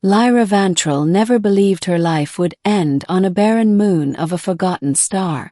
Lyra Vantral never believed her life would end on a barren moon of a forgotten star.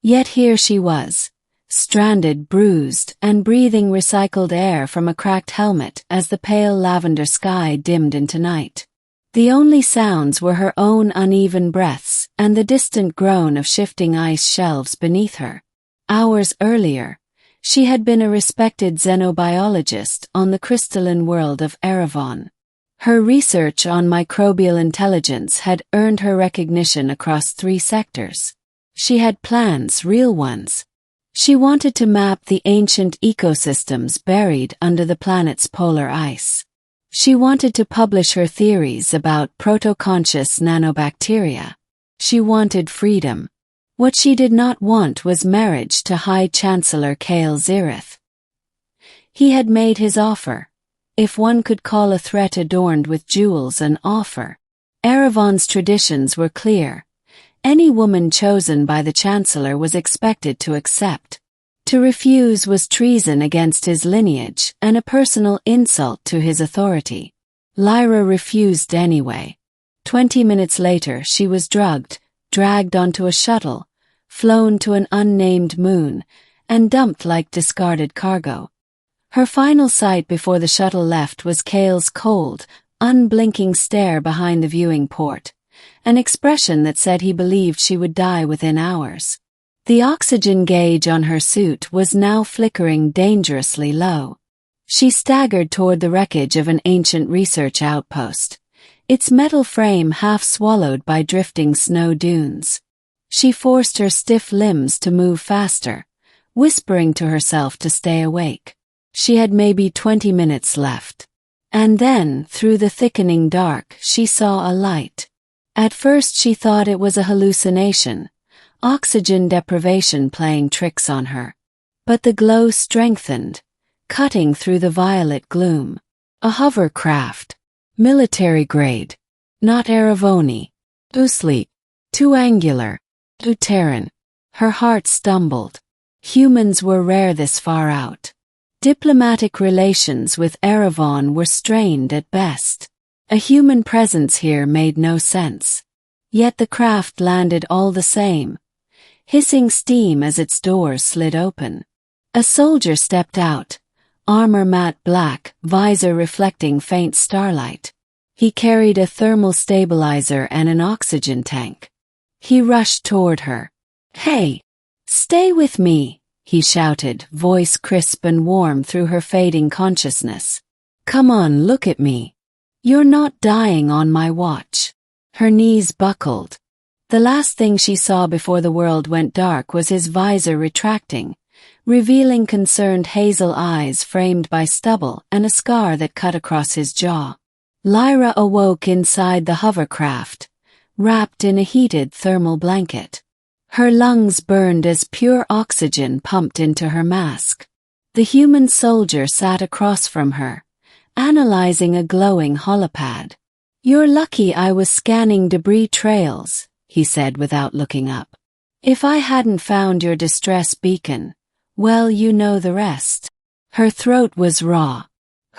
Yet here she was, stranded, bruised, and breathing recycled air from a cracked helmet as the pale lavender sky dimmed into night. The only sounds were her own uneven breaths and the distant groan of shifting ice shelves beneath her. Hours earlier, she had been a respected xenobiologist on the crystalline world of Erevan. Her research on microbial intelligence had earned her recognition across 3 sectors. She had plans, real ones. She wanted to map the ancient ecosystems buried under the planet's polar ice. She wanted to publish her theories about proto-conscious nanobacteria. She wanted freedom. What she did not want was marriage to High Chancellor Kael Zirith. He had made his offer, if one could call a threat adorned with jewels an offer. Erevan's traditions were clear. Any woman chosen by the Chancellor was expected to accept. To refuse was treason against his lineage and a personal insult to his authority. Lyra refused anyway. 20 minutes later she was drugged, dragged onto a shuttle, flown to an unnamed moon, and dumped like discarded cargo. Her final sight before the shuttle left was Kael's cold, unblinking stare behind the viewing port, an expression that said he believed she would die within hours. The oxygen gauge on her suit was now flickering dangerously low. She staggered toward the wreckage of an ancient research outpost, its metal frame half swallowed by drifting snow dunes. She forced her stiff limbs to move faster, whispering to herself to stay awake. She had maybe 20 minutes left. And then, through the thickening dark, she saw a light. At first she thought it was a hallucination, oxygen deprivation playing tricks on her. But the glow strengthened, cutting through the violet gloom. A hovercraft. Military grade. Not Erevoni. Too sleek. Too angular. Too Terran. Her heart stumbled. Humans were rare this far out. Diplomatic relations with Erevan were strained at best. A human presence here made no sense. Yet the craft landed all the same, hissing steam as its doors slid open. A soldier stepped out, armor matte black, visor reflecting faint starlight. He carried a thermal stabilizer and an oxygen tank. He rushed toward her. "Hey! Stay with me!" he shouted, voice crisp and warm through her fading consciousness. "Come on, look at me. You're not dying on my watch." Her knees buckled. The last thing she saw before the world went dark was his visor retracting, revealing concerned hazel eyes framed by stubble and a scar that cut across his jaw. Lyra awoke inside the hovercraft, wrapped in a heated thermal blanket. Her lungs burned as pure oxygen pumped into her mask. The human soldier sat across from her, analyzing a glowing holopad. "You're lucky I was scanning debris trails," he said without looking up. "If I hadn't found your distress beacon, well, you know the rest." Her throat was raw.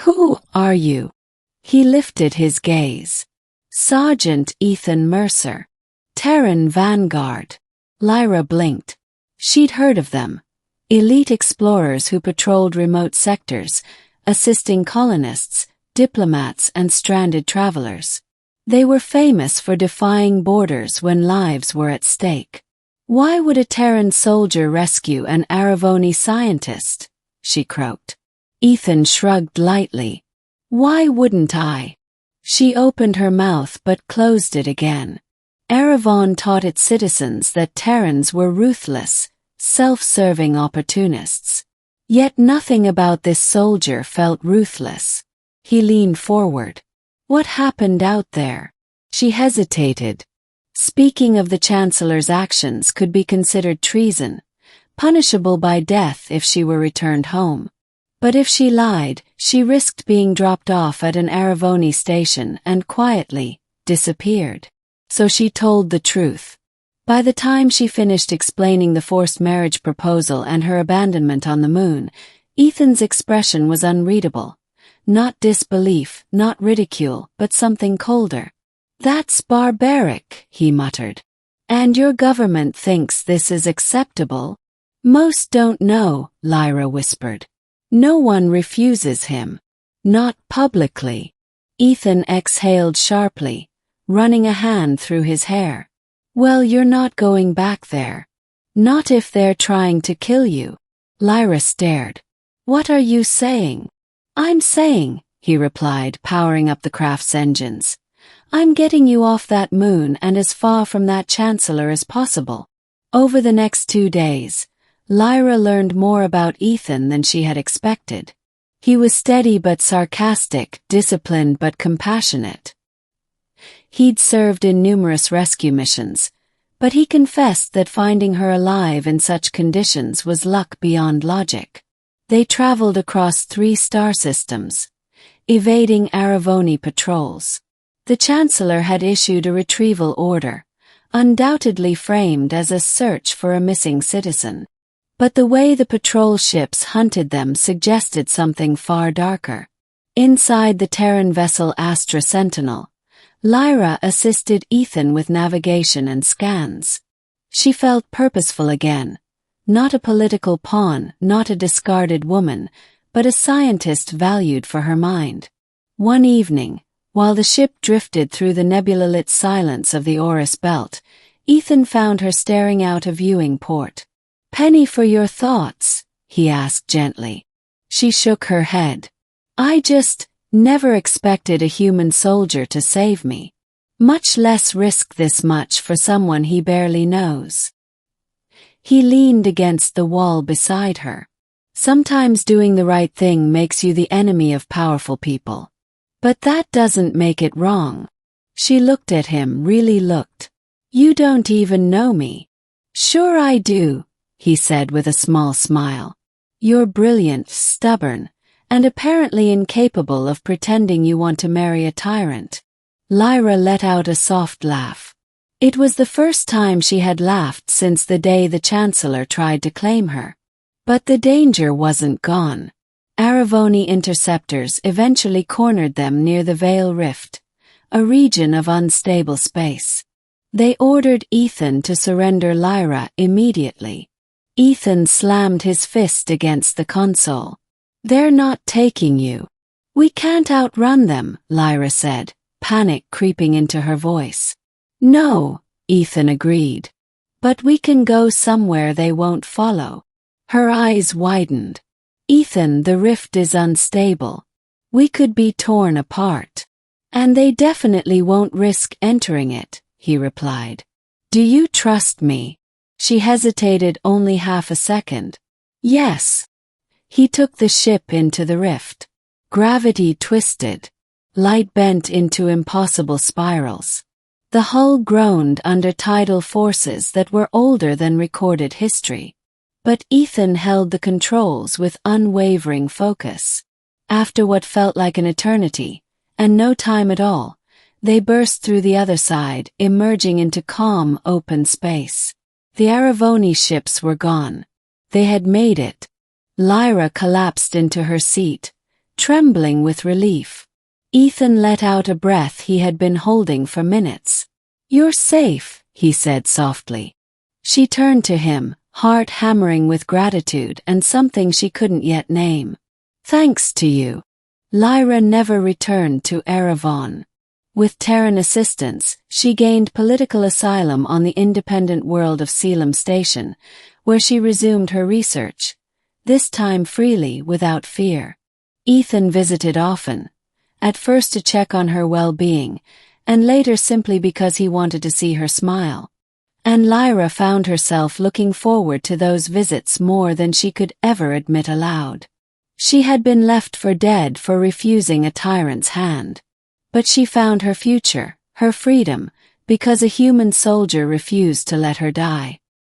"Who are you?" He lifted his gaze. "Sergeant Ethan Mercer. Terran Vanguard." Lyra blinked. She'd heard of them. Elite explorers who patrolled remote sectors, assisting colonists, diplomats, and stranded travelers. They were famous for defying borders when lives were at stake. "Why would a Terran soldier rescue an Erevoni scientist?" she croaked. Ethan shrugged lightly. "Why wouldn't I?" She opened her mouth but closed it again. Erevan taught its citizens that Terrans were ruthless, self-serving opportunists. Yet nothing about this soldier felt ruthless. He leaned forward. "What happened out there?" She hesitated. Speaking of the Chancellor's actions could be considered treason, punishable by death if she were returned home. But if she lied, she risked being dropped off at an Erevoni station and quietly disappeared. So she told the truth. By the time she finished explaining the forced marriage proposal and her abandonment on the moon, Ethan's expression was unreadable. Not disbelief, not ridicule, but something colder. "That's barbaric," he muttered. "And your government thinks this is acceptable?" "Most don't know," Lyra whispered. "No one refuses him. Not publicly." Ethan exhaled sharply, running a hand through his hair. "Well, you're not going back there. Not if they're trying to kill you." Lyra stared. "What are you saying?" "I'm saying," he replied, powering up the craft's engines, "I'm getting you off that moon and as far from that chancellor as possible." Over the next 2 days, Lyra learned more about Ethan than she had expected. He was steady but sarcastic, disciplined but compassionate. He'd served in numerous rescue missions, but he confessed that finding her alive in such conditions was luck beyond logic. They traveled across 3 star systems, evading Aravoni patrols. The Chancellor had issued a retrieval order, undoubtedly framed as a search for a missing citizen. But the way the patrol ships hunted them suggested something far darker. Inside the Terran vessel Astra Sentinel, Lyra assisted Ethan with navigation and scans. She felt purposeful again. Not a political pawn, not a discarded woman, but a scientist valued for her mind. One evening, while the ship drifted through the nebula-lit silence of the Orus Belt, Ethan found her staring out a viewing port. "Penny for your thoughts?" he asked gently. She shook her head. "I just never expected a human soldier to save me. Much less risk this much for someone he barely knows." He leaned against the wall beside her. "Sometimes doing the right thing makes you the enemy of powerful people. But that doesn't make it wrong." She looked at him, really looked. "You don't even know me." "Sure I do," he said with a small smile. "You're brilliant, stubborn, and apparently incapable of pretending you want to marry a tyrant." Lyra let out a soft laugh. It was the first time she had laughed since the day the Chancellor tried to claim her. But the danger wasn't gone. Aravoni interceptors eventually cornered them near the Veil Rift, a region of unstable space. They ordered Ethan to surrender Lyra immediately. Ethan slammed his fist against the console. "They're not taking you." "We can't outrun them," Lyra said, panic creeping into her voice. "No," Ethan agreed. "But we can go somewhere they won't follow." Her eyes widened. "Ethan, the rift is unstable. We could be torn apart. And they definitely won't risk entering it," he replied. "Do you trust me?" She hesitated only half a second. "Yes." He took the ship into the rift. Gravity twisted. Light bent into impossible spirals. The hull groaned under tidal forces that were older than recorded history. But Ethan held the controls with unwavering focus. After what felt like an eternity, and no time at all, they burst through the other side, emerging into calm, open space. The Aravoni ships were gone. They had made it. Lyra collapsed into her seat, trembling with relief. Ethan let out a breath he had been holding for minutes. "You're safe," he said softly. She turned to him, heart hammering with gratitude and something she couldn't yet name. "Thanks to you." Lyra never returned to Erevan. With Terran assistance, she gained political asylum on the independent world of Selim Station, where she resumed her research, this time freely, without fear. Ethan visited often, at first to check on her well-being, and later simply because he wanted to see her smile. And Lyra found herself looking forward to those visits more than she could ever admit aloud. She had been left for dead for refusing a tyrant's hand. But she found her future, her freedom, because a human soldier refused to let her die.